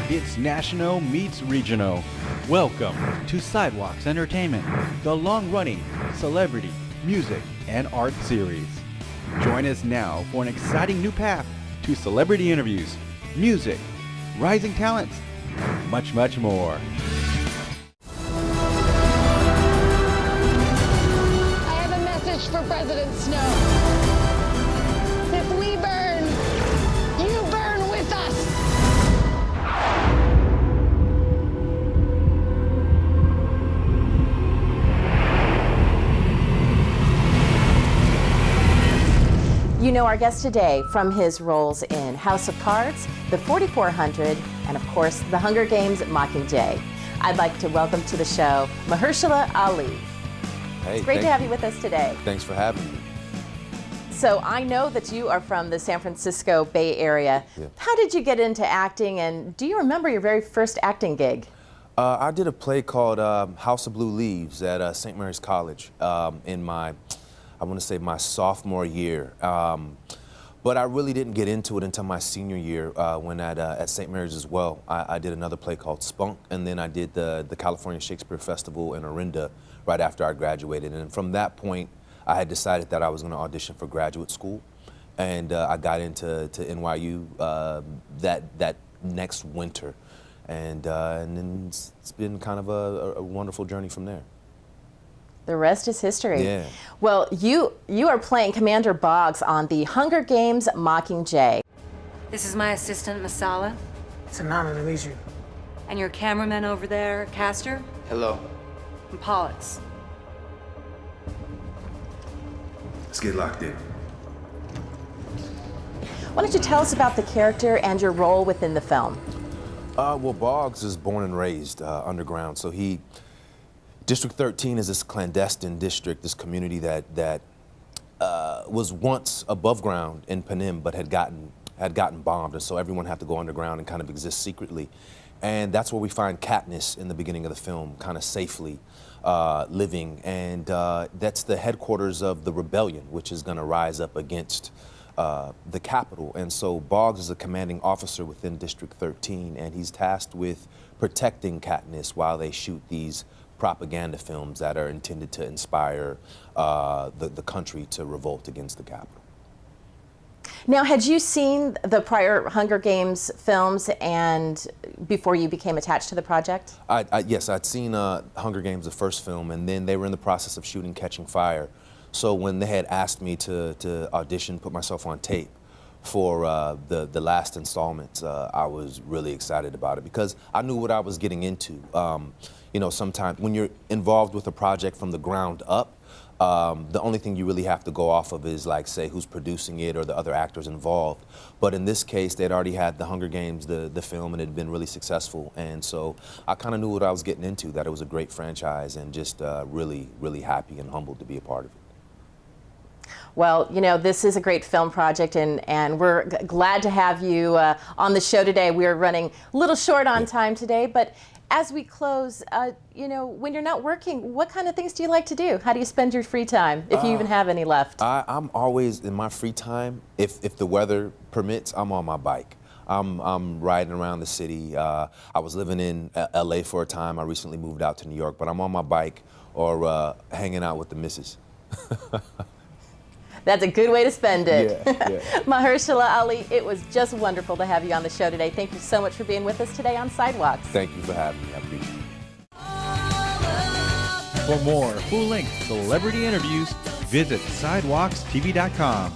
It's national meets regional. Welcome to Sidewalks Entertainment, the long-running celebrity, music, and art series. Join us now for an exciting new path to celebrity interviews, music, rising talents, and much, much more. I have a message for President Snow. If we burn, you burn with us. You know our guest today from his roles in House of Cards, The 4400, and of course, The Hunger Games at Mockingjay. I'd like to welcome to the show Mahershala Ali. Hey, it's great to have you with us today. Thanks for having me. So I know that you are from the San Francisco Bay Area. Yeah. How did you get into acting, and do you remember your very first acting gig? I did a play called House of Blue Leaves at St. Mary's College in my, I want to say my sophomore year. But I really didn't get into it until my senior year when at St. Mary's as well. I did another play called Spunk, and then I did the California Shakespeare Festival in Orinda right after I graduated. And from that point, I had decided that I was going to audition for graduate school. And I got into NYU that next winter. And then it's been kind of a wonderful journey from there. The rest is history. Yeah. Well, you are playing Commander Boggs on The Hunger Games Mockingjay. This is my assistant, Mahershala. It's an honor to meet you. And your cameraman over there, Castor, Hello. and Pollux. Let's get locked in. Why don't you tell us about the character and your role within the film? Well, Boggs is born and raised underground, so District 13 is this clandestine district, this community that was once above ground in Panem, but had gotten bombed, and so everyone had to go underground and kind of exist secretly. And that's where we find Katniss in the beginning of the film, kind of safely living, and that's the headquarters of the rebellion, which is going to rise up against the capital. And so Boggs is a commanding officer within District 13, and he's tasked with protecting Katniss while they shoot these propaganda films that are intended to inspire the country to revolt against the capital. Now, had you seen the prior Hunger Games films and before you became attached to the project? Yes, I'd seen Hunger Games, the first film, and then they were in the process of shooting Catching Fire. So when they had asked me to audition, put myself on tape for the last installment, I was really excited about it because I knew what I was getting into. You know, sometimes when you're involved with a project from the ground up, the only thing you really have to go off of is, like, say, who's producing it or the other actors involved. But in this case, they'd already had The Hunger Games, the film, and it had been really successful. And so I kind of knew what I was getting into, that it was a great franchise, and just really, really happy and humbled to be a part of it. Well, you know, this is a great film project, and we're glad to have you on the show today. We're running a little short on time today, but as we close, you know, when you're not working, what kind of things do you like to do? How do you spend your free time, if you even have any left? I'm always, in my free time, if the weather permits, I'm on my bike. I'm riding around the city. I was living in LA for a time. I recently moved out to New York, but I'm on my bike or hanging out with the missus. That's a good way to spend it. Yeah. Mahershala Ali, it was just wonderful to have you on the show today. Thank you so much for being with us today on Sidewalks. Thank you for having me. I appreciate it. For more full-length celebrity interviews, visit sidewalkstv.com.